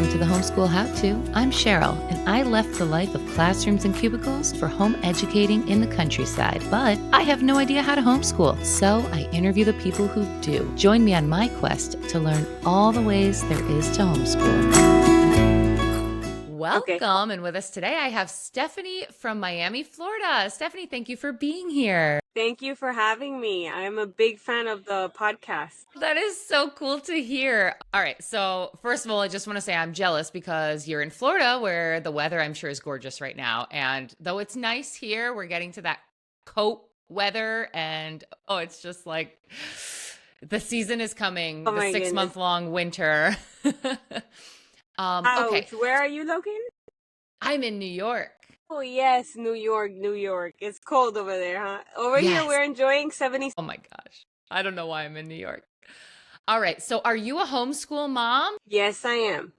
Welcome to the Homeschool How-To. I'm Cheryl, and I left the life of classrooms and cubicles for home educating in the countryside, but I have no idea how to homeschool, so I interview the people who do. Join me on my quest to learn all the ways there is to homeschool. Welcome, and with us today I have Stephanie from Miami, Florida. Stephanie, thank you for being here. Thank you for having me. I'm a big fan of the podcast. That is so cool to hear. All right. So, first of all, I just want to say I'm jealous because you're in Florida where the weather, I'm sure, is gorgeous right now. And though it's nice here, we're getting to that coat weather. And it's just like the season is coming, Oh the my 6 month long winter. Okay. Ouch. Where are you located? I'm in New York. Oh, yes, New York, New York. It's cold over there, huh? Over here, Yes. we're enjoying 70. Oh my gosh. I don't know why I'm in New York. All right. So, are you a homeschool mom? Yes, I am.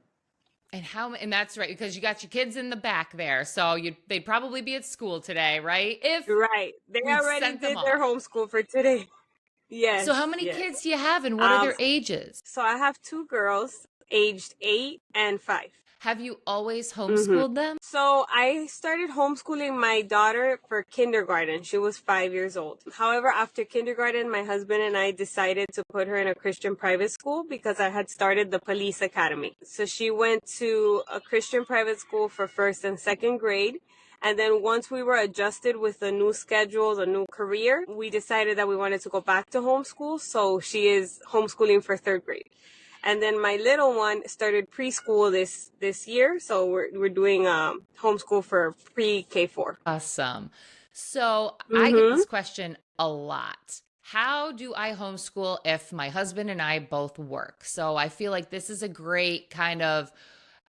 And that's right, because you got your kids in the back there. So they'd probably be at school today, right? If Right. They we'd already sent them did their off. homeschool for today. Yes, So how many yes. kids do you have and what are their ages? So I have two girls, aged 8 and 5. Have you always homeschooled them? So I started homeschooling my daughter for kindergarten. She was 5 years old. However, after kindergarten, my husband and I decided to put her in a Christian private school because I had started the police academy. So she went to a Christian private school for first and second grade. And then once we were adjusted with the new schedule, the new career, we decided that we wanted to go back to homeschool. So she is homeschooling for third grade. And then my little one started preschool this year, so we're doing homeschool for pre-K4. Awesome. So I get this question a lot. How do I homeschool if my husband and I both work? So I feel like this is a great kind of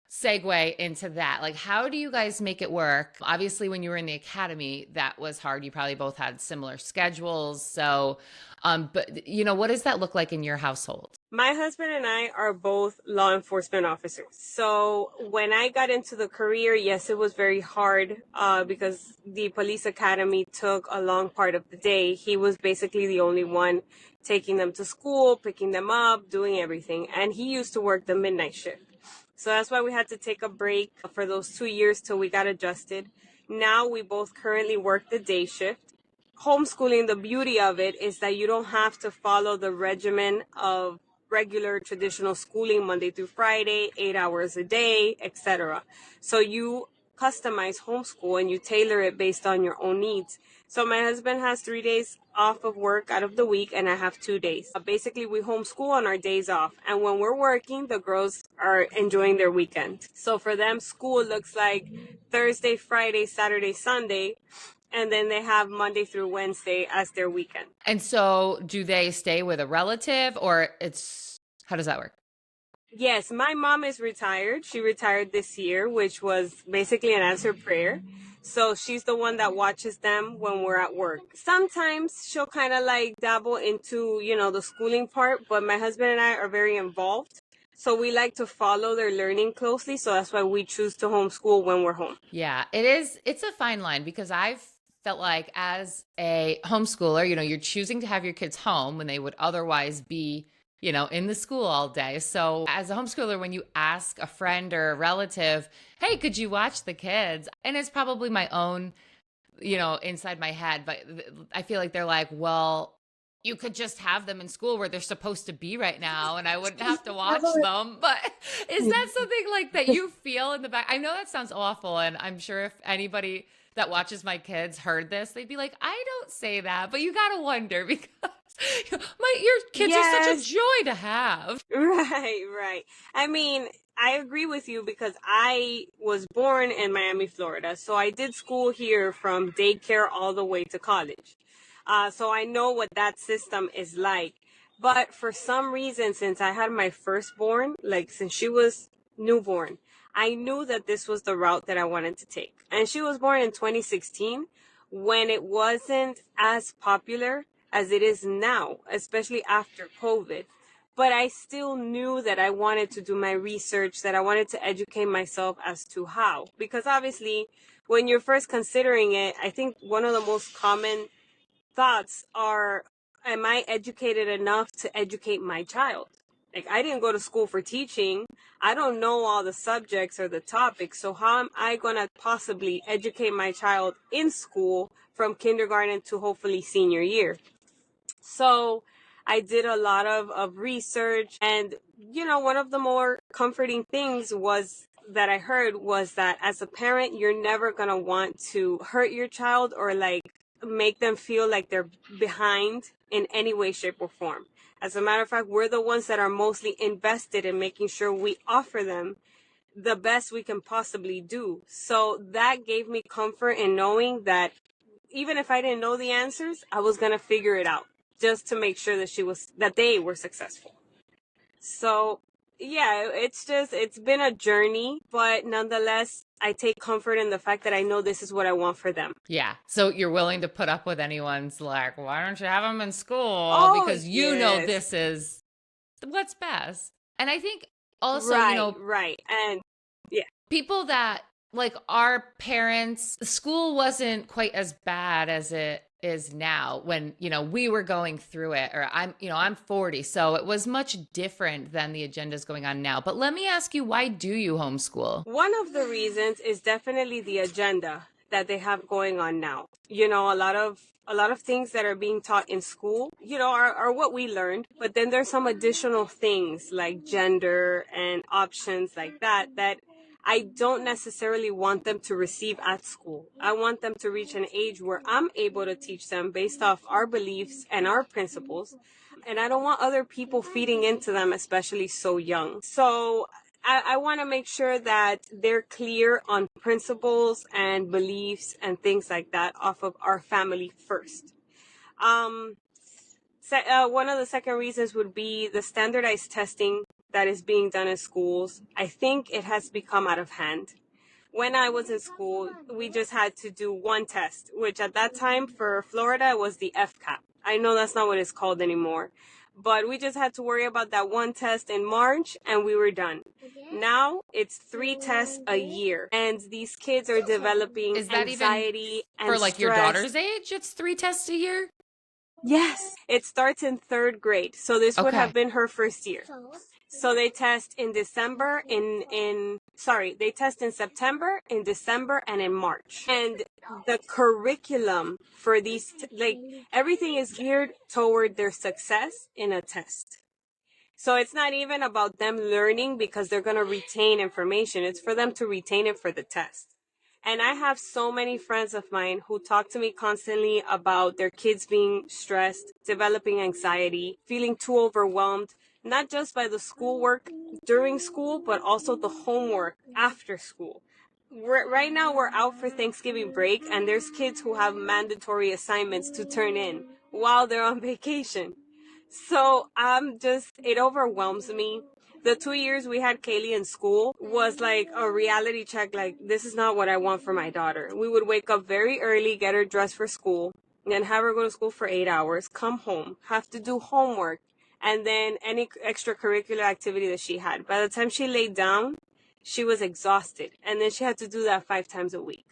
segue into that. Like, how do you guys make it work? Obviously, when you were in the academy, that was hard. You probably both had similar schedules. So, but what does that look like in your household? My husband and I are both law enforcement officers. So when I got into the career, yes, it was very hard because the police academy took a long part of the day. He was basically the only one taking them to school, picking them up, doing everything. And he used to work the midnight shift. So that's why we had to take a break for those 2 years till we got adjusted. Now we both currently work the day shift. Homeschooling, the beauty of it is that you don't have to follow the regimen of regular traditional schooling Monday through Friday, 8 hours a day, etc. So you customize homeschool and you tailor it based on your own needs. So my husband has 3 days off of work out of the week and I have 2 days. Basically, we homeschool on our days off. And when we're working, the girls are enjoying their weekend. So for them, school looks like Thursday, Friday, Saturday, Sunday. And then they have Monday through Wednesday as their weekend. And so do they stay with a relative or how does that work? Yes, my mom is retired. She retired this year, which was basically an answered prayer. So she's the one that watches them when we're at work. Sometimes she'll kind of like dabble into, the schooling part, but my husband and I are very involved. So we like to follow their learning closely. So that's why we choose to homeschool when we're home. Yeah, it is. It's a fine line because I've felt like as a homeschooler, you're choosing to have your kids home when they would otherwise be, in the school all day. So as a homeschooler, when you ask a friend or a relative, hey, could you watch the kids? And it's probably my own, inside my head, but I feel like they're like, well, you could just have them in school where they're supposed to be right now and I wouldn't have to watch them. But is that something like that you feel in the back? I know that sounds awful. And I'm sure if anybody that watches my kids heard this, they'd be like, I don't say that, but you got to wonder because your kids are such a joy to have. Right. I mean, I agree with you because I was born in Miami, Florida. So I did school here from daycare all the way to college. So I know what that system is like. But for some reason, since I had my firstborn, since she was newborn, I knew that this was the route that I wanted to take. And she was born in 2016 when it wasn't as popular as it is now, especially after COVID. But I still knew that I wanted to do my research, that I wanted to educate myself as to how. Because obviously, when you're first considering it, I think one of the most common thoughts are, am I educated enough to educate my child? Like, I didn't go to school for teaching. I don't know all the subjects or the topics. So how am I going to possibly educate my child in school from kindergarten to hopefully senior year? So I did a lot of research. And, one of the more comforting things was that I heard was that as a parent, you're never going to want to hurt your child or like make them feel like they're behind in any way, shape, or form. As a matter of fact, we're the ones that are mostly invested in making sure we offer them the best we can possibly do. So that gave me comfort in knowing that even if I didn't know the answers, I was going to figure it out just to make sure that they were successful. So yeah, it's been a journey, but nonetheless, I take comfort in the fact that I know this is what I want for them. Yeah. So you're willing to put up with anyone's like, why don't you have them in school? Oh, Because you know yes. this is what's best. And I think also, Right. And yeah. people that like our parents, school wasn't quite as bad as it is now when, we were going through it, or I'm 40. So it was much different than the agendas going on now. But let me ask you, why do you homeschool? One of the reasons is definitely the agenda that they have going on now. A lot of things that are being taught in school, are what we learned, but then there's some additional things like gender and options like that I don't necessarily want them to receive at school. I want them to reach an age where I'm able to teach them based off our beliefs and our principles. And I don't want other people feeding into them, especially so young. So I want to make sure that they're clear on principles and beliefs and things like that off of our family first. One of the second reasons would be the standardized testing that is being done in schools. I think it has become out of hand. When I was in school, we just had to do one test, which at that time for Florida was the FCAP. I know that's not what it's called anymore, but we just had to worry about that one test in March and we were done. Now it's 3 tests a year, and these kids are developing Is that anxiety even and for like your stress. daughter's age? It's 3 tests a year? Yes, it starts in 3rd grade. So this would have Okay. been her first year. So they test in they test in September, in December, and in March. And the curriculum for these, everything is geared toward their success in a test. So it's not even about them learning because they're going to retain information. It's for them to retain it for the test. And I have so many friends of mine who talk to me constantly about their kids being stressed, developing anxiety, feeling too overwhelmed, not just by the schoolwork during school, but also the homework after school. Right now, we're out for Thanksgiving break, and there's kids who have mandatory assignments to turn in while they're on vacation. So it overwhelms me. The 2 years we had Kaylee in school was like a reality check. Like, this is not what I want for my daughter. We would wake up very early, get her dressed for school, then have her go to school for 8 hours, come home, have to do homework, and then any extracurricular activity that she had. By the time she laid down, she was exhausted. And then she had to do that 5 times a week.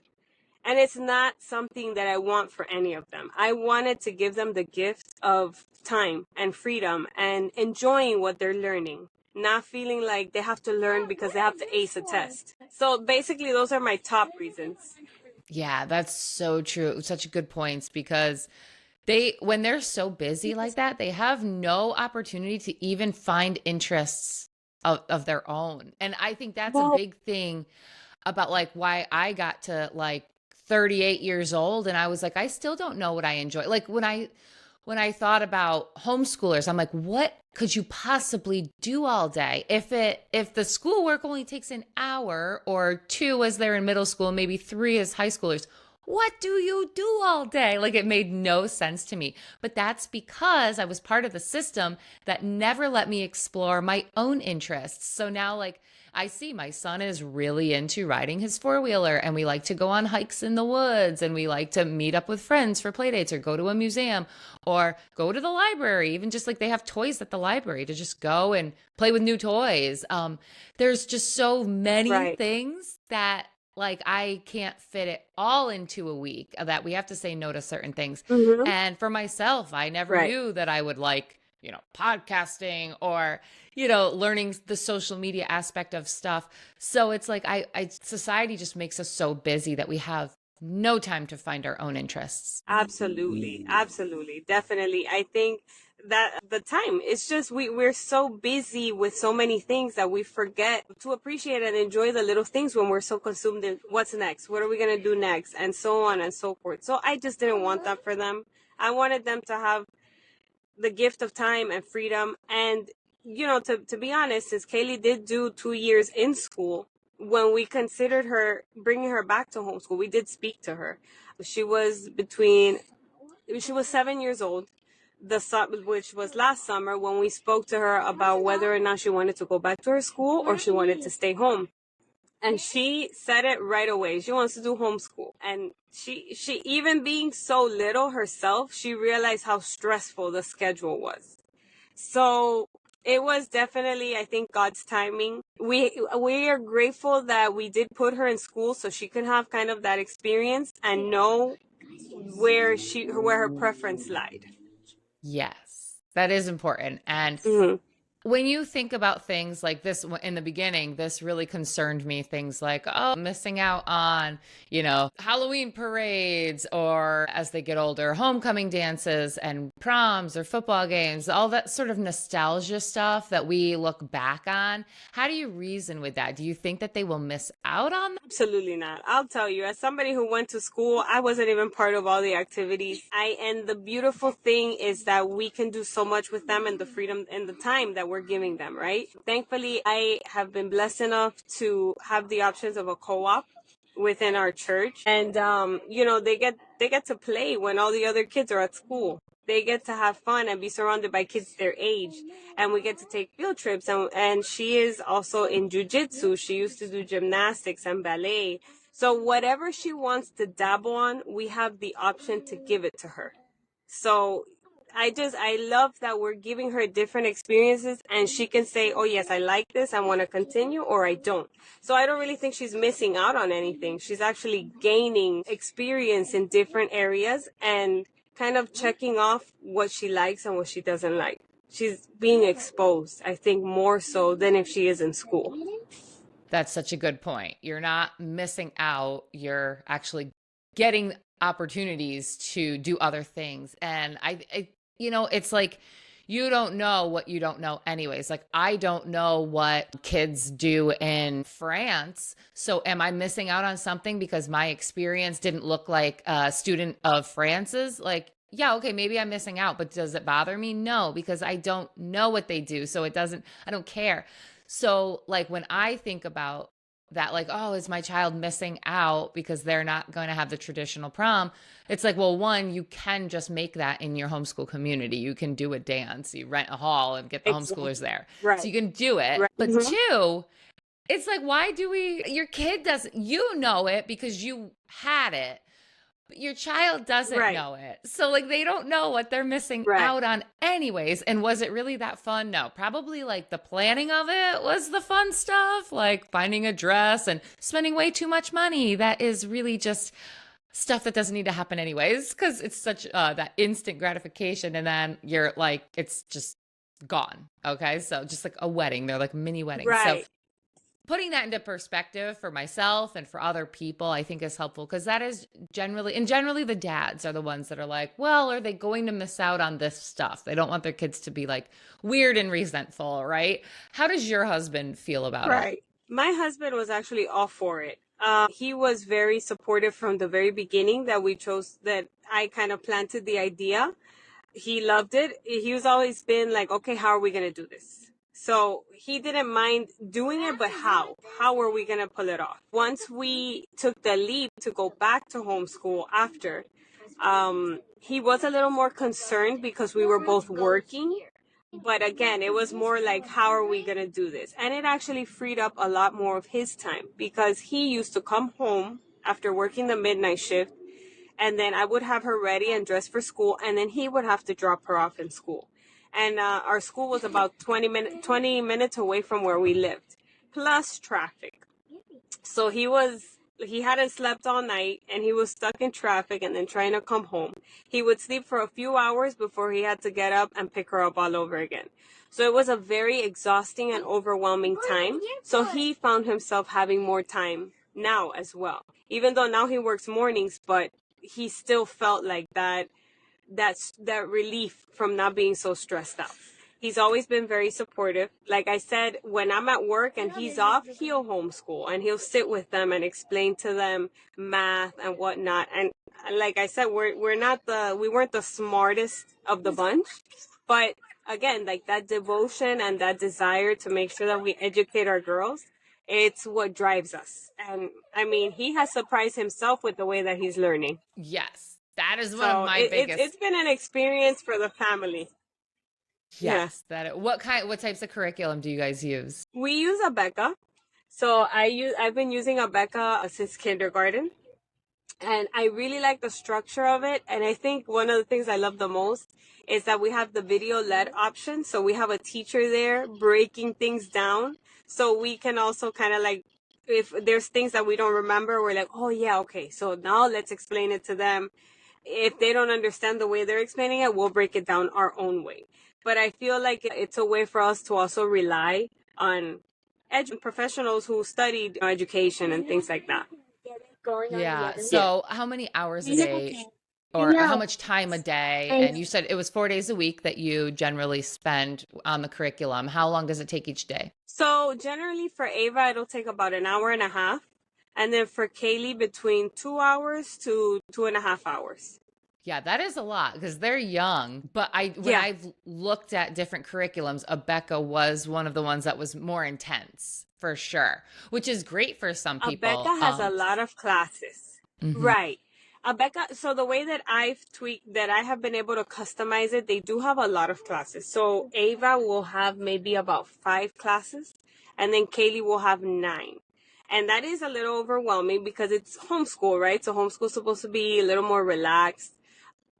And it's not something that I want for any of them. I wanted to give them the gift of time and freedom and enjoying what they're learning, not feeling like they have to learn because they have to ace a test. So basically, those are my top reasons. Yeah, that's so true. Such good points because when they're so busy like that, they have no opportunity to even find interests of their own. And I think that's a big thing about like why I got to like 38 years old and I was like, I still don't know what I enjoy. Like when I thought about homeschoolers, I'm like, what could you possibly do all day? If the schoolwork only takes an hour or 2 as they're in middle school, maybe 3 as high schoolers, what do you do all day? Like it made no sense to me. But that's because I was part of the system that never let me explore my own interests. So now like I see my son is really into riding his 4-wheeler and we like to go on hikes in the woods and we like to meet up with friends for play dates or go to a museum or go to the library. Even just like they have toys at the library to just go and play with new toys. There's just so many things that like I can't fit it all into a week that we have to say no to certain things. And for myself, I never knew that I would like podcasting or, learning the social media aspect of stuff. So it's like society just makes us so busy that we have no time to find our own interests. Absolutely. Absolutely. Definitely. I think that the time, it's just we're so busy with so many things that we forget to appreciate and enjoy the little things when we're so consumed in what's next, what are we going to do next, and so on and so forth. So I just didn't want that for them. I wanted them to have the gift of time and freedom. And, to be honest, since Kaylee did do 2 years in school, when we considered her bringing her back to homeschool, we did speak to her. She was 7 years old, which was last summer, when we spoke to her about whether or not she wanted to go back to her school or she wanted to stay home. And she said it right away. She wants to do homeschool. And she even being so little herself, she realized how stressful the schedule was. So it was definitely, I think, God's timing. We are grateful that we did put her in school so she could have kind of that experience and know where her preference lied. Yes, that is important. And Mm-hmm. when you think about things like this in the beginning, this really concerned me. Things like, missing out on, Halloween parades, or as they get older, homecoming dances and proms or football games, all that sort of nostalgia stuff that we look back on. How do you reason with that? Do you think that they will miss out on that? Absolutely not. I'll tell you, as somebody who went to school, I wasn't even part of all the activities. And the beautiful thing is that we can do so much with them and the freedom and the time that we're giving them, right? Thankfully, I have been blessed enough to have the options of a co-op within our church. And, they get to play when all the other kids are at school. They get to have fun and be surrounded by kids their age. And we get to take field trips. And she is also in jujitsu. She used to do gymnastics and ballet. So whatever she wants to dabble on, we have the option to give it to her. So I love that we're giving her different experiences, and she can say, oh yes, I like this, I want to continue, or I don't. So I don't really think she's missing out on anything. She's actually gaining experience in different areas and kind of checking off what she likes and what she doesn't like. She's being exposed, I think, more so than if she is in school. That's such a good point. You're not missing out. You're actually getting opportunities to do other things. And it's like, you don't know what you don't know anyways. Like, I don't know what kids do in France. So am I missing out on something because my experience didn't look like a student of France's? Like, yeah, okay, maybe I'm missing out, but does it bother me? No, because I don't know what they do. So I don't care. So like, when I think about that, like, oh, is my child missing out because they're not going to have the traditional prom? It's like, well, one, you can just make that in your homeschool community. You can do a dance, you rent a hall and get the homeschoolers there. Right. So you can do it. Right. But two, it's like, why do your kid doesn't, it because you had it. Your child doesn't know it. So like, they don't know what they're missing out on anyways. And was it really that fun? No, probably like the planning of it was the fun stuff, like finding a dress and spending way too much money. That is really just stuff that doesn't need to happen anyways, because it's such that instant gratification. And then you're like, it's just gone. Okay. So just like a wedding, they're like mini weddings. Right. So putting that into perspective for myself and for other people, I think is helpful, because that is generally the dads are the ones that are like, well, are they going to miss out on this stuff? They don't want their kids to be like weird and resentful, right? How does your husband feel about it? Right. My husband was actually all for it. He was very supportive from the very beginning that I kind of planted the idea. He loved it. He was always been like, okay, how are we going to do this? So he didn't mind doing it, but how? How were we going to pull it off? Once we took the leap to go back to homeschool after, he was a little more concerned because we were both working. But again, it was more like, how are we going to do this? And it actually freed up a lot more of his time, because he used to come home after working the midnight shift, and then I would have her ready and dressed for school, and then he would have to drop her off in school. And our school was about 20 minutes away from where we lived, plus traffic. So he was he hadn't slept all night and he was stuck in traffic and then trying to come home. He would sleep for a few hours before he had to get up and pick her up all over again. So it was a very exhausting and overwhelming time. So he found himself having more time now as well. Even though now he works mornings, but he still felt like that relief from not being so stressed out. He's always been very supportive. Like I said, when I'm at work and he's off, he'll homeschool and he'll sit with them and explain to them math and whatnot. And like I said, we weren't the smartest of the bunch, but again, like that devotion and that desire to make sure that we educate our girls, it's what drives us. And I mean, he has surprised himself with the way that he's learning. Yes, that is one of So my biggest. it's been an experience for the family. Yes, what types of curriculum do you guys use? We use Abeka. So I've been using Abeka since kindergarten. And I really like the structure of it. And I think one of the things I love the most is that we have the video led option. So we have a teacher there breaking things down. So we can also kind of like, if there's things that we don't remember, we're like, oh yeah, okay. So now let's explain it to them. If they don't understand the way they're explaining it, we'll break it down our own way. But I feel like it's a way for us to also rely on professionals who studied education and things like that. Yeah. So how many hours a day or how much time a day? And you said it was 4 days a week that you generally spend on the curriculum. How long does it take each day? So generally for Ava, it'll take about an hour and a half. And then for Kaylee, between 2 hours to 2.5 hours. Yeah, that is a lot because they're young. But when I've looked at different curriculums, Abeka was one of the ones that was more intense for sure, which is great for some people. Abeka has a lot of classes. Mm-hmm. Right. Abeka, so the way that I have been able to customize it, they do have a lot of classes. So Ava will have maybe about 5 classes, and then Kaylee will have 9. And that is a little overwhelming because it's homeschool, right? So homeschool's supposed to be a little more relaxed.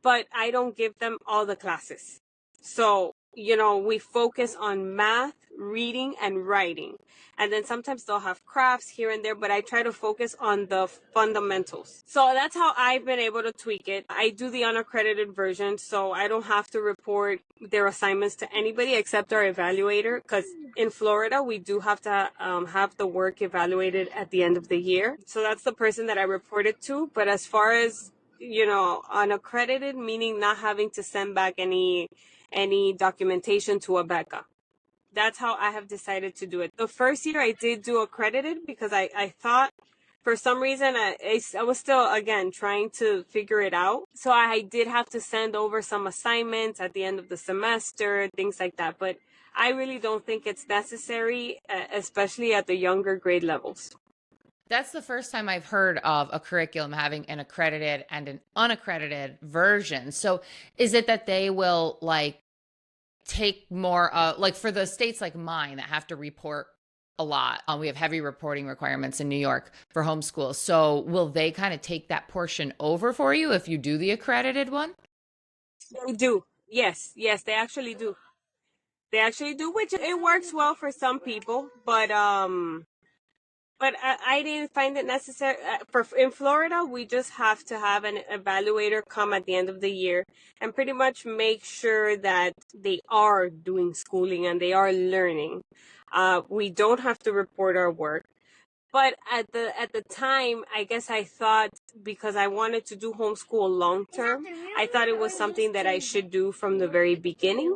But I don't give them all the classes. So, we focus on math, reading, and writing. And then sometimes they'll have crafts here and there, but I try to focus on the fundamentals. So that's how I've been able to tweak it. I do the unaccredited version, so I don't have to report their assignments to anybody except our evaluator, because in Florida, we do have to have the work evaluated at the end of the year. So that's the person that I report it to. But as far as unaccredited, meaning not having to send back any documentation to Abeka. That's how I have decided to do it. The first year I did do accredited because I thought for some reason I was still, again, trying to figure it out. So I did have to send over some assignments at the end of the semester, things like that. But I really don't think it's necessary, especially at the younger grade levels. That's the first time I've heard of a curriculum having an accredited and an unaccredited version. So is it that they will take more like for the states like mine that have to report a lot? We have heavy reporting requirements in New York for homeschool. So will they kind of take that portion over for you if you do the accredited one? They do. Yes, they actually do. They actually do, which it works well for some people, but I didn't find it necessary. In Florida, we just have to have an evaluator come at the end of the year and pretty much make sure that they are doing schooling and they are learning. We don't have to report our work. But at the time, I guess I thought, because I wanted to do homeschool long term, I thought it was something that I should do from the very beginning.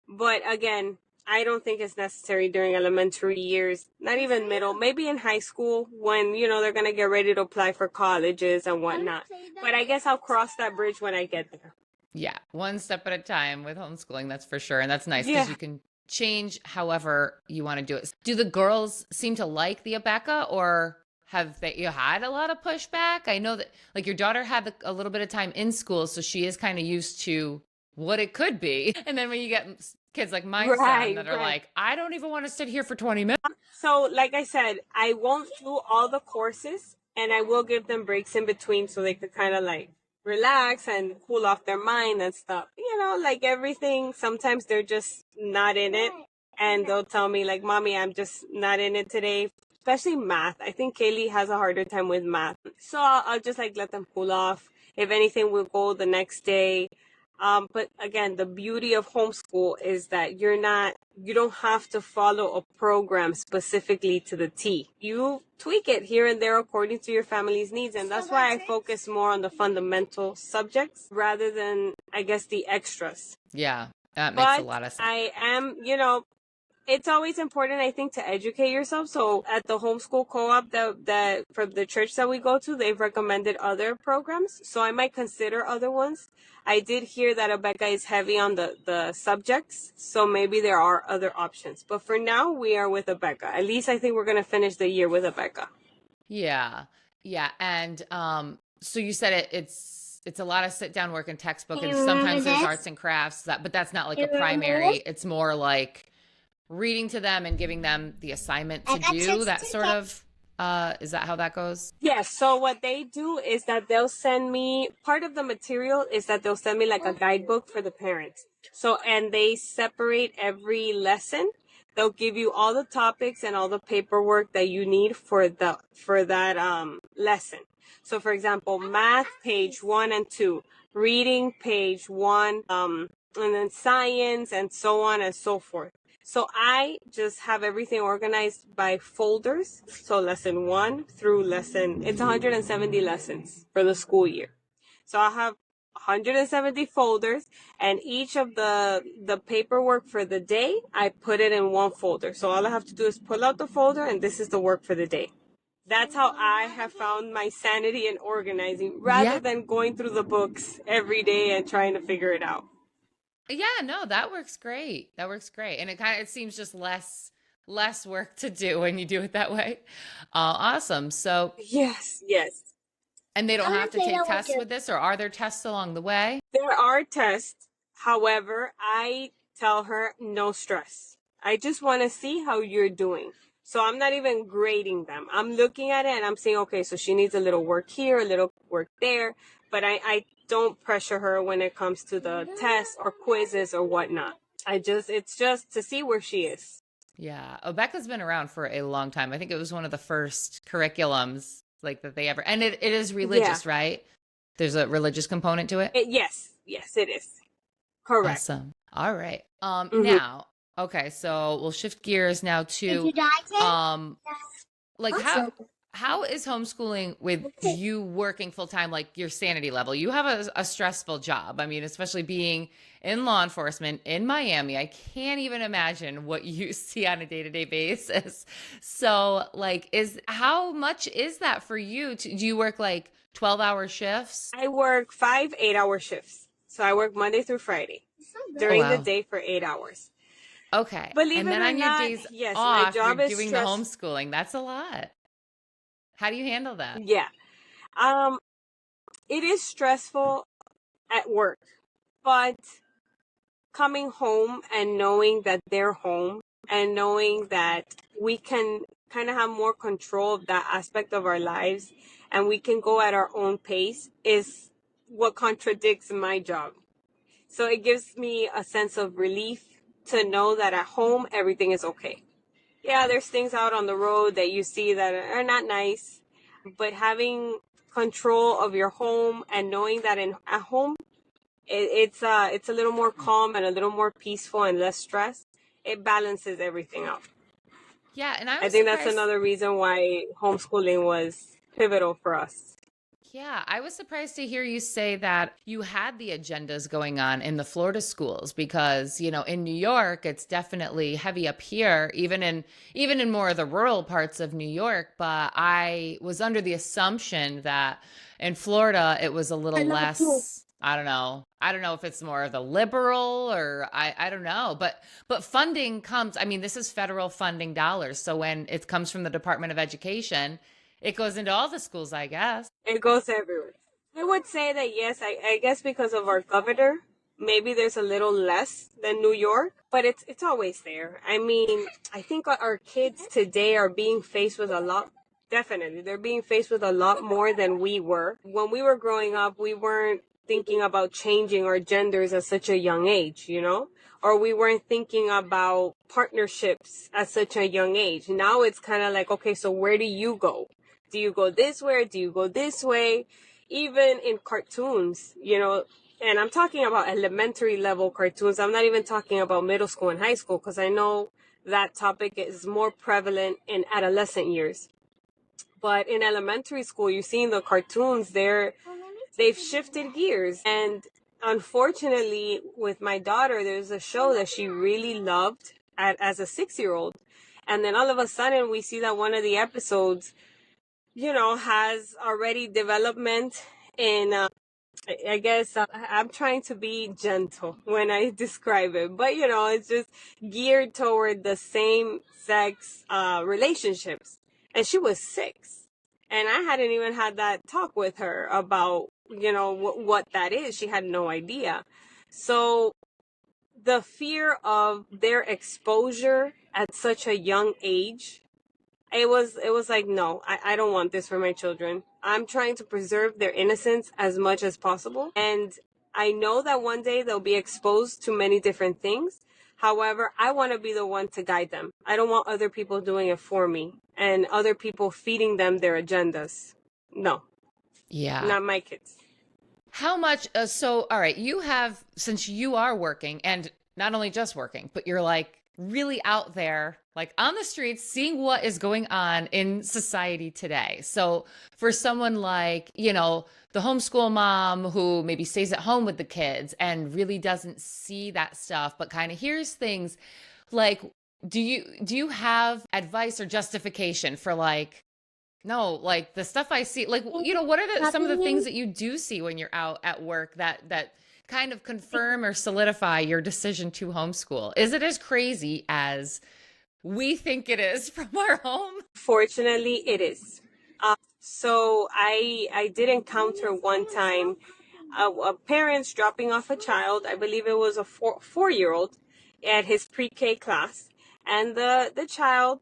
But again, I don't think it's necessary during elementary years, not even middle, maybe in high school when, they're going to get ready to apply for colleges and whatnot. But I guess I'll cross that bridge when I get there. Yeah, one step at a time with homeschooling, that's for sure. And that's nice because you can change however you want to do it. Do the girls seem to like the Abeka, or have you had a lot of pushback? I know that your daughter had a little bit of time in school, so she is kind of used to what it could be. And then when you get kids like my son that are like, I don't even want to sit here for 20 minutes. So like I said, I won't do all the courses, and I will give them breaks in between so they could kind of relax and cool off their mind and stuff. Like everything, sometimes they're just not in it, and they'll tell me Mommy, I'm just not in it today especially math. I think Kaylee has a harder time with math. So I'll just like let them cool off. If anything, we'll go the next day. But again, the beauty of homeschool is that you don't have to follow a program specifically to the T. You tweak it here and there according to your family's needs. And that's why I focus more on the fundamental subjects rather than, I guess, the extras. Yeah, that makes a But lot of sense. I am, it's always important, I think, to educate yourself. So at the homeschool co-op that from the church that we go to, they've recommended other programs. So I might consider other ones. I did hear that Abeka is heavy on the subjects. So maybe there are other options. But for now, we are with Abeka. At least I think we're going to finish the year with Abeka. Yeah. Yeah. And so you said it's a lot of sit down work and textbook, and sometimes there's arts and crafts but that's not like a primary. It's more like reading to them and giving them the assignment to do that sort of, is that how that goes? Yes. So what they do is that they'll send me, part of the material is that they'll send me like a guidebook for the parents. So, and they separate every lesson. They'll give you all the topics and all the paperwork that you need for that lesson. So for example, math, page 1 and 2, reading, page 1, and then science, and so on and so forth. So I just have everything organized by folders. So lesson 1 through it's 170 lessons for the school year. So I have 170 folders, and each of the paperwork for the day, I put it in one folder. So all I have to do is pull out the folder, and this is the work for the day. That's how I have found my sanity in organizing, rather than going through the books every day and trying to figure it out. Yeah, no, that works great. That works great. And it seems just less work to do when you do it that way. Awesome. So Yes. and they don't have to take tests with this, or are there tests along the way? There are tests. However, I tell her no stress. I just want to see how you're doing. So I'm not even grading them. I'm looking at it and I'm saying, okay, so she needs a little work here, a little work there. But I don't pressure her when it comes to the tests or quizzes or whatnot. It's just to see where she is. Yeah. Becca's been around for a long time. I think it was one of the first curriculums like that they ever, and it is religious, right? There's a religious component to it? Yes, it is. Correct. Awesome. All right. Now, okay, so we'll shift gears now to like how is homeschooling with you working full time, like your sanity level? You have a stressful job. I mean, especially being in law enforcement in Miami. I can't even imagine what you see on a day-to-day basis. So like, how much is that for you? Do you work like 12-hour shifts? I work 5 8-hour shifts. So I work Monday through Friday during the day for 8 hours. Okay. Believe and it then or on your not, days yes, off, my job you're is doing the homeschooling. That's a lot. How do you handle that? Yeah. It is stressful at work, but coming home and knowing that they're home and knowing that we can kind of have more control of that aspect of our lives and we can go at our own pace is what contradicts my job. So it gives me a sense of relief to know that at home, everything is okay. Yeah, there's things out on the road that you see that are not nice, but having control of your home and knowing that at home, it's a little more calm and a little more peaceful and less stress. It balances everything out. Yeah, and I think that's another reason why homeschooling was pivotal for us. Yeah, I was surprised to hear you say that you had the agendas going on in the Florida schools because, in New York, it's definitely heavy up here, even in more of the rural parts of New York. But I was under the assumption that in Florida, it was a little less. I don't know. I don't know if it's more of the liberal or I don't know. But funding comes. I mean, this is federal funding dollars. So when it comes from the Department of Education, it goes into all the schools, I guess. It goes everywhere. I would say that yes, I guess because of our governor, maybe there's a little less than New York, but it's always there. I mean, I think our kids today are being faced with a lot. Definitely, they're being faced with a lot more than we were. When we were growing up, we weren't thinking about changing our genders at such a young age, or we weren't thinking about partnerships at such a young age. Now it's kind of like, okay, so where do you go? Do you go this way? Or do you go this way? Even in cartoons, and I'm talking about elementary level cartoons. I'm not even talking about middle school and high school, because I know that topic is more prevalent in adolescent years. But in elementary school, you're seeing the cartoons, they've shifted gears. And unfortunately, with my daughter, there's a show that she really loved as a 6-year-old. And then all of a sudden, we see that one of the episodes, has already development in, I guess I'm trying to be gentle when I describe it, but it's just geared toward the same sex relationships. And she was 6. And I hadn't even had that talk with her about, what that is. She had no idea. So the fear of their exposure at such a young age, it was like, no, I don't want this for my children. I'm trying to preserve their innocence as much as possible. And I know that one day they'll be exposed to many different things. However, I want to be the one to guide them. I don't want other people doing it for me and other people feeding them their agendas. No, Yeah. not my kids. How much? So, all right, you have, since you are working and not only just working, but you're like really out there, like on the streets, seeing what is going on in society today. So, for someone like, the homeschool mom who maybe stays at home with the kids and really doesn't see that stuff, but kind of hears things, like, do you have advice or justification for like, no, like the stuff I see, like, what are some of the things that you do see when you're out at work that kind of confirm or solidify your decision to homeschool? Is it as crazy as we think it is from our home? Fortunately, it is. So I did encounter one time a parents dropping off a child. I believe it was a 4-year-old at his pre-K class, and the child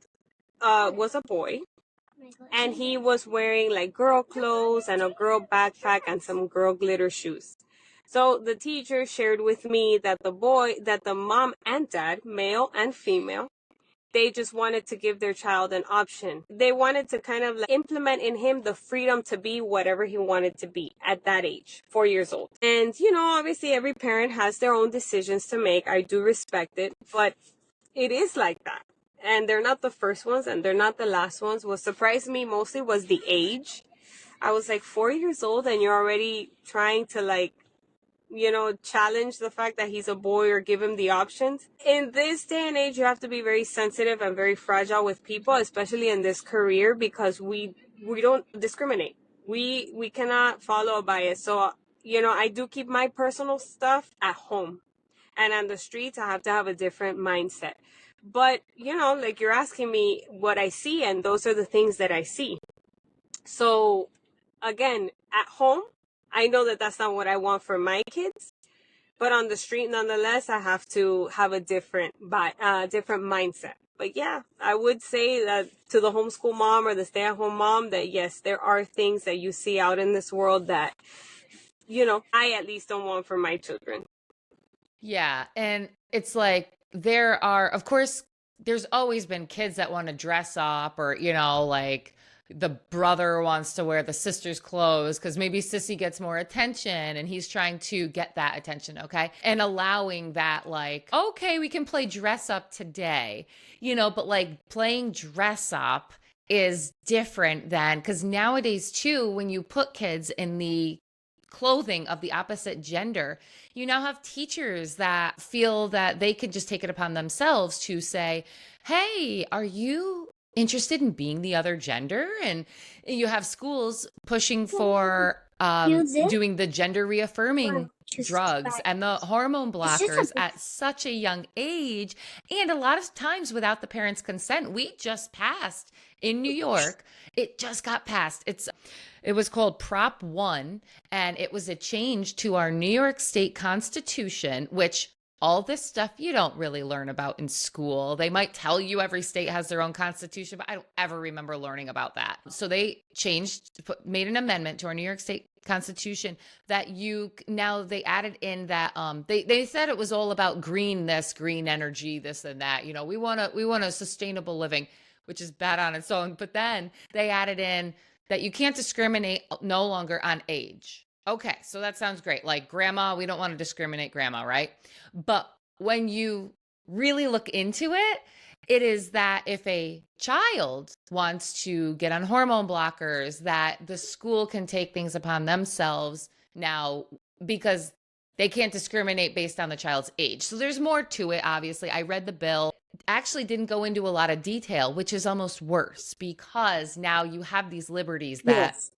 was a boy, and he was wearing like girl clothes and a girl backpack and some girl glitter shoes. So the teacher shared with me that the mom and dad, male and female, they just wanted to give their child an option. They wanted to kind of like implement in him the freedom to be whatever he wanted to be at that age, 4 years old. And, obviously every parent has their own decisions to make. I do respect it, but it is like that. And they're not the first ones and they're not the last ones. What surprised me mostly was the age. I was like 4 years old and you're already trying to like, challenge the fact that he's a boy or give him the options. In this day and age, you have to be very sensitive and very fragile with people, especially in this career, because we don't discriminate. We cannot follow a bias. So, I do keep my personal stuff at home. And on the streets, I have to have a different mindset. But, like you're asking me what I see, and those are the things that I see. So, again, at home, I know that that's not what I want for my kids, but on the street, nonetheless, I have to have a different mindset. But yeah, I would say that to the homeschool mom or the stay-at-home mom, that yes, there are things that you see out in this world that, I at least don't want for my children. Yeah. And it's like, there are, of course, there's always been kids that want to dress up, or, like the brother wants to wear the sister's clothes because maybe sissy gets more attention and he's trying to get that attention. Okay. And allowing that, like, okay, we can play dress up today, but like playing dress up is different than, because nowadays too, when you put kids in the clothing of the opposite gender, you now have teachers that feel that they could just take it upon themselves to say, hey, are you interested in being the other gender? And you have schools pushing for doing the gender reaffirming drugs and the hormone blockers at such a young age, and a lot of times without the parents' consent. We just passed in New York, it just got passed. It was called Prop 1, and it was a change to our New York State Constitution, which all this stuff you don't really learn about in school. They might tell you every state has their own constitution, but I don't ever remember learning about that. So they made an amendment to our New York State Constitution that now they added in that they said it was all about green energy, this and that. We want a sustainable living, which is bad on its own. But then they added in that you can't discriminate no longer on age. Okay, so that sounds great. Like grandma, we don't want to discriminate grandma, right? But when you really look into it, it is that if a child wants to get on hormone blockers, that the school can take things upon themselves now because they can't discriminate based on the child's age. So there's more to it, obviously. I read the bill. Actually didn't go into a lot of detail, which is almost worse because now you have these liberties that Yes.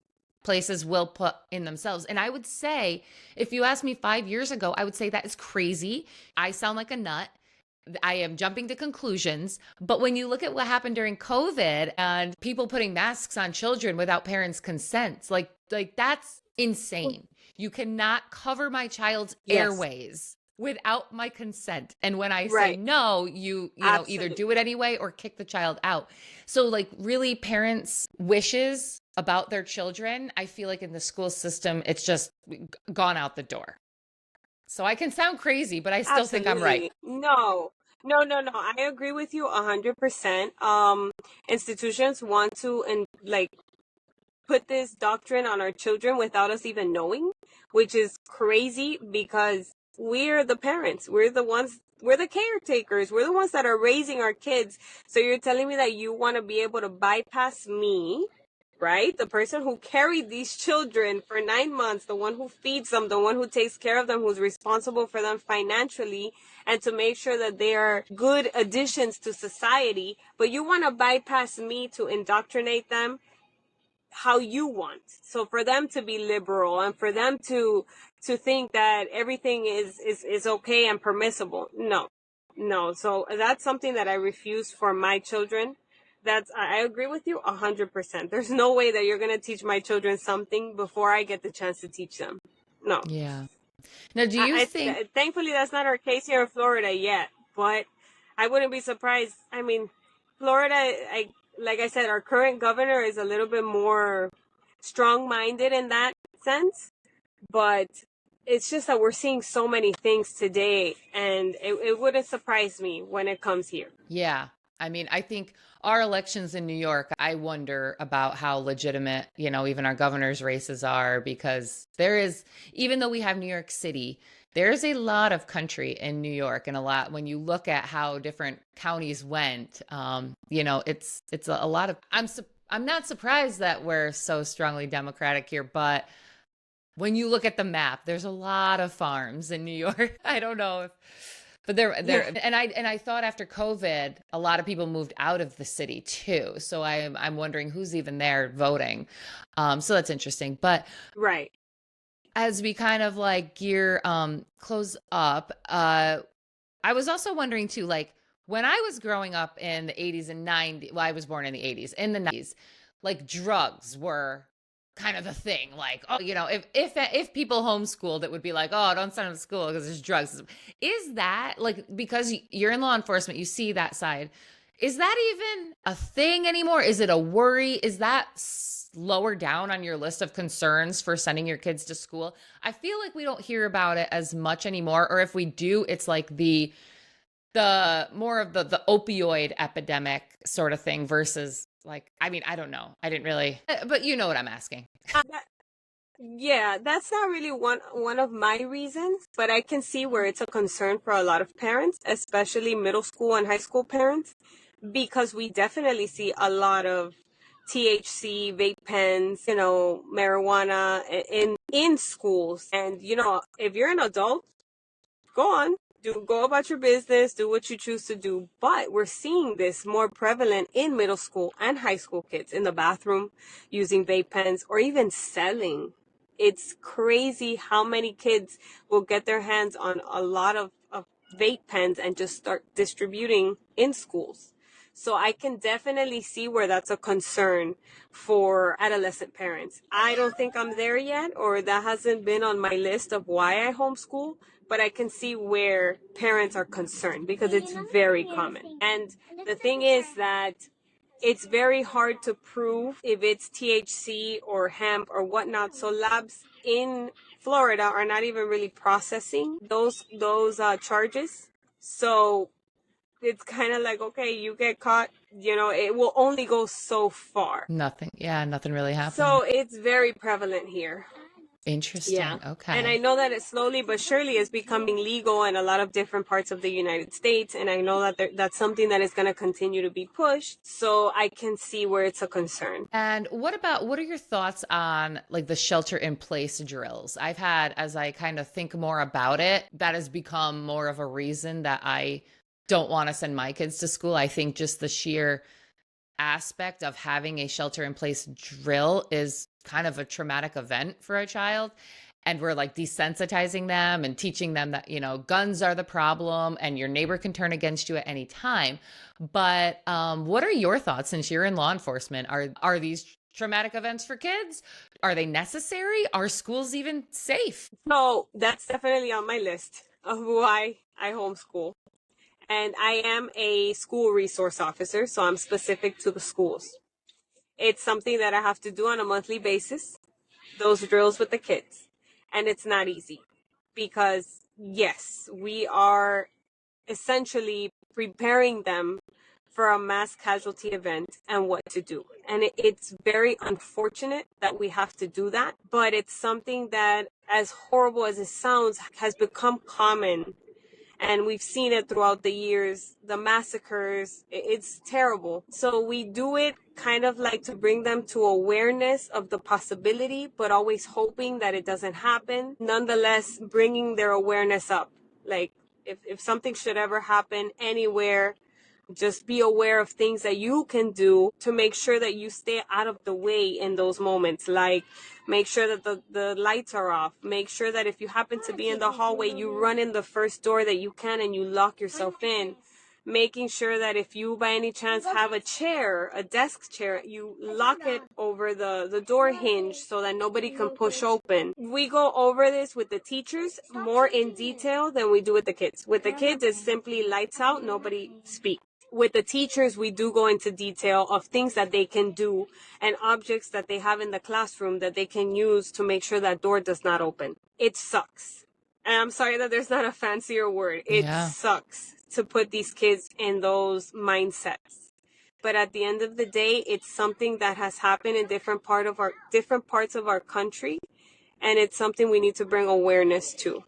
places will put in themselves. And I would say, if you asked me 5 years ago, I would say that is crazy. I sound like a nut. I am jumping to conclusions. But when you look at what happened during COVID and people putting masks on children without parents' consent, like that's insane. You cannot cover my child's Yes. airways without my consent. And when I say Right. no, you know, either Absolutely. do it anyway or kick the child out. So like really parents' wishes about their children, I feel like in the school system, it's just gone out the door. So I can sound crazy, but I still think I'm right. Absolutely. No. No, no, no. I agree with you 100%. Institutions want to and like put this doctrine on our children without us even knowing, which is crazy because we're the parents. We're the ones, we're the caretakers. We're the ones that are raising our kids. So you're telling me that you want to be able to bypass me, right? The person who carried these children for 9 months, the one who feeds them, the one who takes care of them, who's responsible for them financially, and to make sure that they are good additions to society. But you want to bypass me to indoctrinate them how you want. So for them to be liberal and for them to think that everything is okay and permissible. No. No. So that's something that I refuse for my children. I agree with you 100%. There's no way that you're going to teach my children something before I get the chance to teach them. No. Yeah. Now, do you think, Thankfully that's not our case here in Florida yet, but I wouldn't be surprised. I mean, Florida, like I said, our current governor is a little bit more strong-minded in that sense, but it's just that we're seeing so many things today, and it wouldn't surprise me when it comes here. yeah. I mean, I think our elections in New York, I wonder about how legitimate, even our governor's races are, because even though we have New York City, there's a lot of country in New York, and a lot when you look at how different counties went, it's a lot of, I'm not surprised that we're so strongly Democratic here, but when you look at the map, there's a lot of farms in New York. I don't know if, but Yeah. and I thought after COVID, a lot of people moved out of the city too. So I'm wondering who's even there voting. So that's interesting. But Right. as we kind of like close up, I was also wondering too, like when I was growing up in the 80s and 90s, well, I was born in the 80s, in the 90s, like drugs were kind of the thing. Like, oh, if people homeschooled, it would be like, oh, don't send them to school because there's drugs. Is that like, because you're in law enforcement, you see that side. Is that even a thing anymore? Is it a worry? Is that lower down on your list of concerns for sending your kids to school? I feel like we don't hear about it as much anymore. Or if we do, it's like the more of the opioid epidemic sort of thing versus like, I mean, I don't know. I didn't really, but you know what I'm asking. That- yeah, that's not really one of my reasons, but I can see where it's a concern for a lot of parents, especially middle school and high school parents, because we definitely see a lot of THC, vape pens, marijuana in schools. And if you're an adult, go on, go about your business, do what you choose to do. But we're seeing this more prevalent in middle school and high school kids in the bathroom using vape pens or even selling. It's crazy how many kids will get their hands on a lot of vape pens and just start distributing in schools. So I can definitely see where that's a concern for adolescent parents. I don't think I'm there yet, or that hasn't been on my list of why I homeschool, but I can see where parents are concerned because it's very common. And the thing is that it's very hard to prove if it's THC or hemp or whatnot. So labs in Florida are not even really processing those charges. So it's kind of like, okay, you get caught, it will only go so far. Nothing. Yeah, nothing really happened. So it's very prevalent here. Yeah. Interesting. And I Okay. know that it slowly but surely is becoming legal in a lot of different parts of the United States. And I know that that's something that is going to continue to be pushed. So I can see where it's a concern. And what are your thoughts on like the shelter in place drills? I've had, as I kind of think more about it, that has become more of a reason that I don't want to send my kids to school. I think just the sheer aspect of having a shelter in place drill is kind of a traumatic event for a child. And we're like desensitizing them and teaching them that, guns are the problem and your neighbor can turn against you at any time. But what are your thoughts since you're in law enforcement? Are these traumatic events for kids? Are they necessary? Are schools even safe? So that's definitely on my list of why I homeschool. And I am a school resource officer, so I'm specific to the schools. It's something that I have to do on a monthly basis, those drills with the kids. And it's not easy because, yes, we are essentially preparing them for a mass casualty event and what to do. And it's very unfortunate that we have to do that, but it's something that, as horrible as it sounds, has become common. And we've seen it throughout the years, the massacres, it's terrible. So we do it kind of like to bring them to awareness of the possibility, but always hoping that it doesn't happen. Nonetheless, bringing their awareness up. Like if something should ever happen anywhere, just be aware of things that you can do to make sure that you stay out of the way in those moments. Like make sure that the lights are off. Make sure that if you happen to be in the hallway, you run in the first door that you can and you lock yourself in. Making sure that if you by any chance have a chair, a desk chair, you lock it over the door hinge so that nobody can push open. We go over this with the teachers more in detail than we do with the kids. With the kids, it's simply lights out, nobody speak. With the teachers, we do go into detail of things that they can do and objects that they have in the classroom that they can use to make sure that door does not open. It sucks. And I'm sorry that there's not a fancier word. It Yeah. sucks to put these kids in those mindsets. But at the end of the day, it's something that has happened in different parts of our country, and it's something we need to bring awareness to.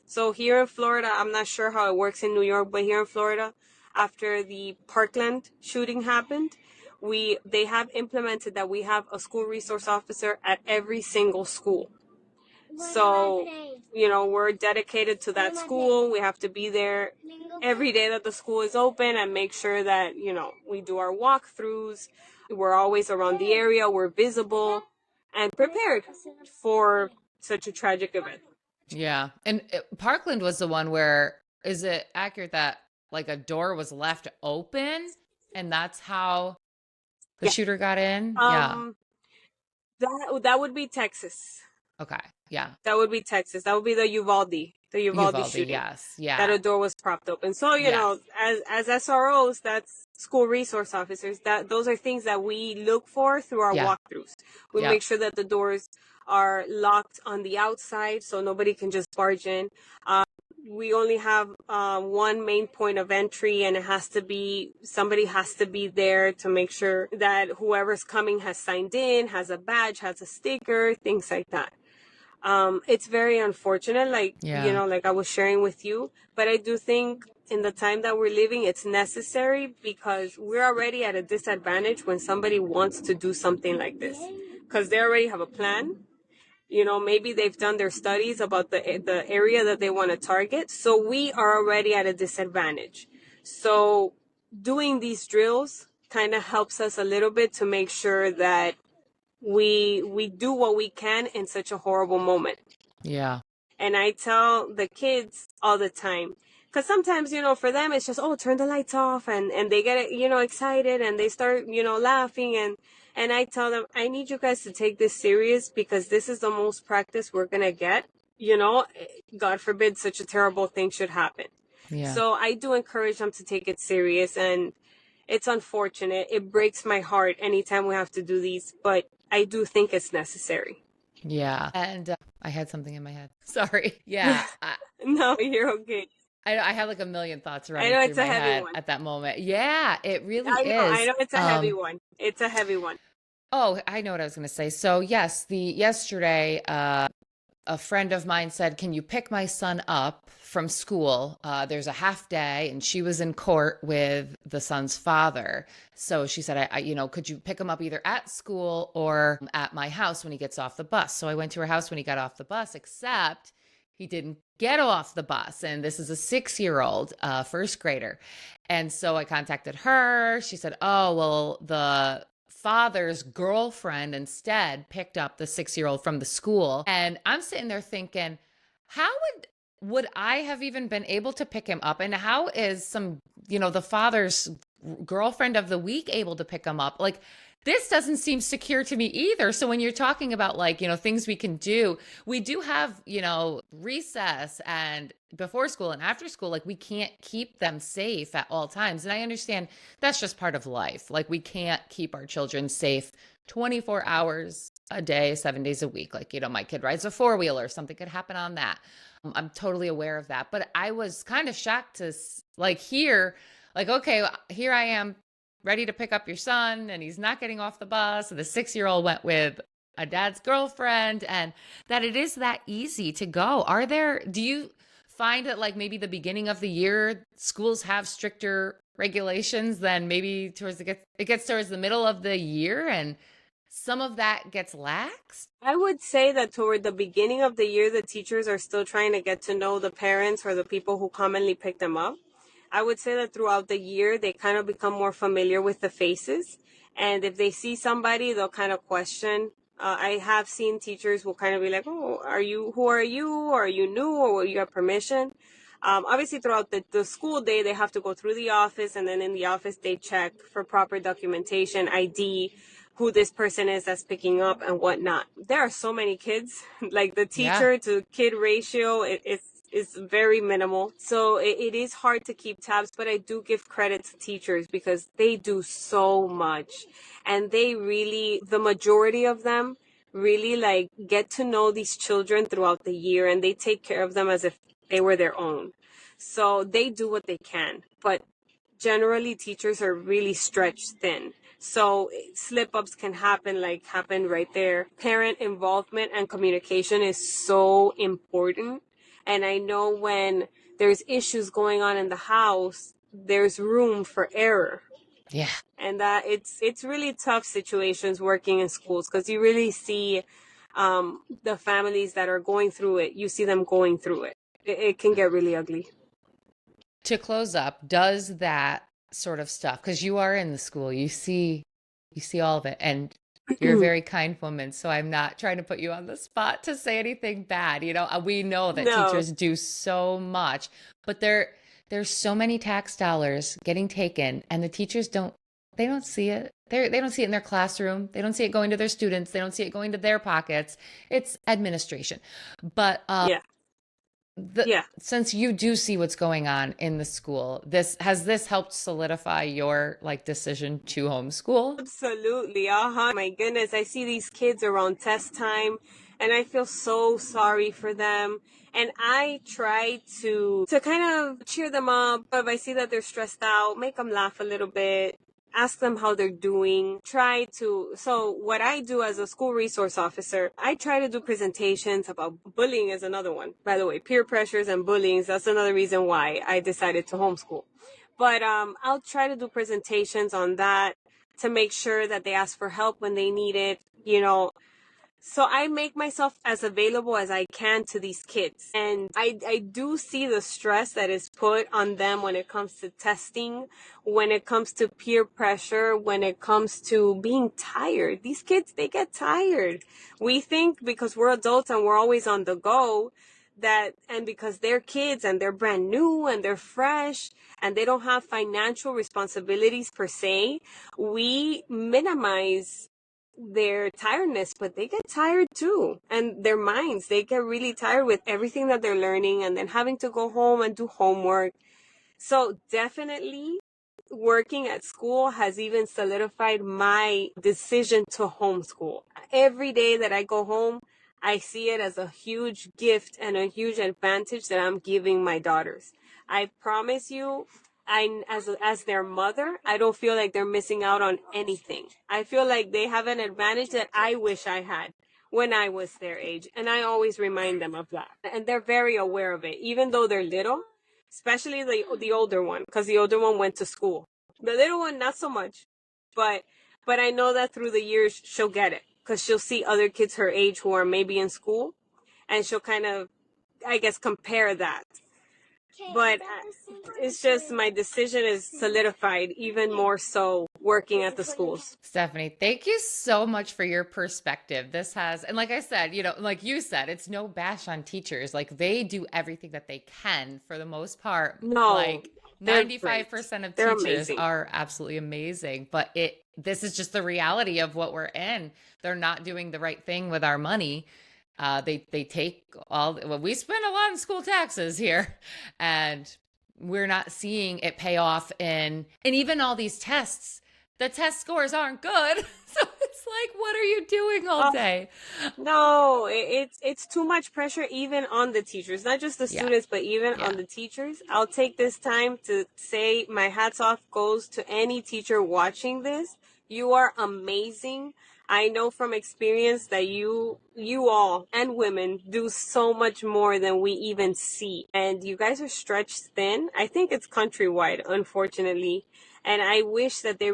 So here in Florida, I'm not sure how it works in New York, but here in Florida, after the Parkland shooting happened, they have implemented that we have a school resource officer at every single school. So, we're dedicated to that school. We have to be there every day that the school is open and make sure that, we do our walkthroughs. We're always around the area. We're visible and prepared for such a tragic event. Yeah. And Parkland was the one where, is it accurate that like a door was left open and that's how the Yeah. shooter got in? Yeah. That would be Texas. Okay. Yeah. That would be Texas. That would be the Uvalde shooting. Yes. Yeah. That a door was propped open. So, as SROs, that's school resource officers, that those are things that we look for through our walkthroughs. We make sure that the doors are locked on the outside so nobody can just barge in. We only have one main point of entry, and somebody has to be there to make sure that whoever's coming has signed in, has a badge, has a sticker, things like that. It's very unfortunate, like I was sharing with you, but I do think in the time that we're living, it's necessary because we're already at a disadvantage when somebody wants to do something like this, because they already have a plan. Maybe they've done their studies about the area that they want to target. So we are already at a disadvantage. So doing these drills kind of helps us a little bit to make sure that we do what we can in such a horrible moment. Yeah. And I tell the kids all the time, because sometimes, for them, it's just, turn the lights off. And they get, excited and they start, laughing. And I tell them, I need you guys to take this serious because this is the most practice we're going to get. you know, God forbid such a terrible thing should happen. Yeah. So I do encourage them to take it serious, and it's unfortunate. It breaks my heart anytime we have to do these, but I do think it's necessary. Yeah. And I had something in my head. Sorry. Yeah. No, you're okay. I had like a million thoughts I running know through it's a my heavy head one. at that moment. Yeah, it really I is. know it's a heavy one. It's a heavy one. Oh, I know what I was going to say. So yes, the yesterday, a friend of mine said, "Can you pick my son up from school? There's a half day," and she was in court with the son's father. So she said, could you pick him up either at school or at my house when he gets off the bus?" So I went to her house when he got off the bus, except he didn't get off the bus. And this is a 6-year-old, first grader. And so I contacted her. She said, "Oh, well, the father's girlfriend instead picked up the 6-year-old from the school." And I'm sitting there thinking, how would I have even been able to pick him up? And how is the father's girlfriend of the week able to pick him up? Like, this doesn't seem secure to me either. So when you're talking about, like, things we can do, we do have, recess and before school and after school. Like, we can't keep them safe at all times. And I understand that's just part of life. Like, we can't keep our children safe 24 hours a day, 7 days a week. Like, my kid rides a four-wheeler, something could happen on that. I'm totally aware of that. But I was kind of shocked to like hear, like, okay, here I am ready to pick up your son and he's not getting off the bus. And the 6-year-old went with a dad's girlfriend, and that it is that easy to go. Do you find that, like, maybe the beginning of the year, schools have stricter regulations than maybe it gets towards the middle of the year and some of that gets laxed? I would say that toward the beginning of the year, the teachers are still trying to get to know the parents or the people who commonly pick them up. I would say that throughout the year, they kind of become more familiar with the faces. And if they see somebody, they'll kind of question. I have seen teachers who kind of be like, "Oh, who are you? Or are you new? Or will you have permission?" Obviously, throughout the school day, they have to go through the office, and then in the office, they check for proper documentation, ID, who this person is that's picking up and whatnot. There are so many kids, like the Yeah. teacher to kid ratio, is very minimal. So it is hard to keep tabs, but I do give credit to teachers because they do so much. And they really, the majority of them, really like get to know these children throughout the year, and they take care of them as if they were their own. So they do what they can. But generally, teachers are really stretched thin. So slip ups can happen, like happened right there. Parent involvement and communication is so important. And I know when there's issues going on in the house, there's room for error. Yeah. And that it's really tough situations working in schools because you really see the families that are going through it. You see them going through it. It can get really ugly. To close up, does that sort of stuff, because you are in the school, you see all of it, and you're a very kind woman, so I'm not trying to put you on the spot to say anything bad. We know that No, teachers do so much, but there's so many tax dollars getting taken, and the teachers don't see it. They don't see it in their classroom. They don't see it going to their students. They don't see it going to their pockets. It's administration. But yeah, yeah. since you do see what's going on in the school, this helped solidify your, like, decision to homeschool? Absolutely. My goodness. I see these kids around test time and I feel so sorry for them. And I try to kind of cheer them up. If I see that they're stressed out, make them laugh a little bit, ask them how they're doing. So what I do as a school resource officer, I try to do presentations about bullying is another one. By the way, peer pressures and bullying, that's another reason why I decided to homeschool. But I'll try to do presentations on that to make sure that they ask for help when they need it. So I make myself as available as I can to these kids. And I do see the stress that is put on them when it comes to testing, when it comes to peer pressure, when it comes to being tired. These kids, they get tired. We think because we're adults and we're always on the go, and because they're kids and they're brand new and they're fresh and they don't have financial responsibilities per se, we minimize their tiredness, but they get tired too. And their minds, they get really tired with everything that they're learning and then having to go home and do homework. So definitely working at school has even solidified my decision to homeschool. Every day that I go home, I see it as a huge gift and a huge advantage that I'm giving my daughters. I promise you, as their mother, I don't feel like they're missing out on anything. I feel like they have an advantage that I wish I had when I was their age, and I always remind them of that. And they're very aware of it, even though they're little, especially the older one, because the older one went to school. The little one, not so much, but I know that through the years she'll get it, because she'll see other kids her age who are maybe in school, and she'll kind of, I guess, compare that. But it's just my decision is solidified even more so working at the schools. Stephanie, thank you so much for your perspective. This has, and like I said, like you said, it's no bash on teachers. Like they do everything that they can for the most part. No, Like they're great. 95% of They're teachers amazing. are absolutely amazing, but this is just the reality of what we're in. They're not doing the right thing with our money. They take well, we spend a lot in school taxes here, and we're not seeing it pay off and even all these tests. The test scores aren't good. So it's like, what are you doing all day? No, it's too much pressure even on the teachers, not just the Yeah. students, but even Yeah. on the teachers. I'll take this time to say my hats off goes to any teacher watching this. You are amazing. I know from experience that you all and women do so much more than we even see. And you guys are stretched thin. I think it's countrywide, unfortunately. And I wish that they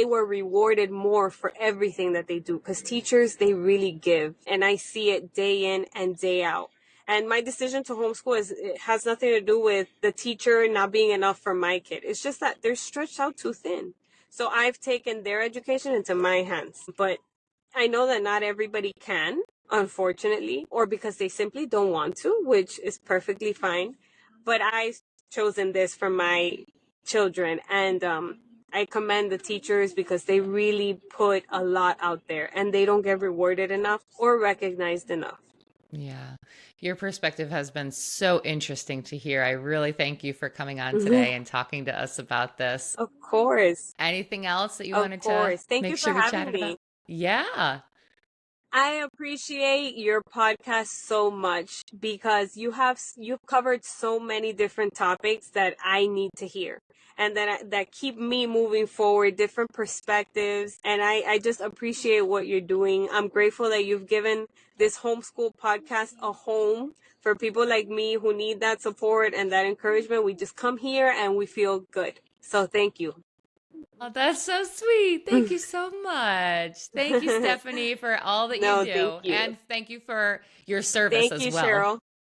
were rewarded more for everything that they do, because teachers, they really give, and I see it day in and day out. And my decision to homeschool it has nothing to do with the teacher not being enough for my kid. It's just that they're stretched out too thin. So I've taken their education into my hands. But I know that not everybody can, unfortunately, or because they simply don't want to, which is perfectly fine. But I've chosen this for my children, and I commend the teachers because they really put a lot out there and they don't get rewarded enough or recognized enough. Yeah. Your perspective has been so interesting to hear. I really thank you for coming on Mhm. today and talking to us about this. Of course. Anything else that you Of wanted to course. Thank make you for sure we having chatted me. about? Yeah. I appreciate your podcast so much because you've covered so many different topics that I need to hear and that keep me moving forward, different perspectives, and I just appreciate what you're doing. I'm grateful that you've given this homeschool podcast a home for people like me who need that support and that encouragement. We just come here and we feel good. So thank you. Oh, that's so sweet. Thank you so much. Thank you, Stephanie, for all that you No, thank do. you. And thank you for your service Thank as you, well. Cheryl.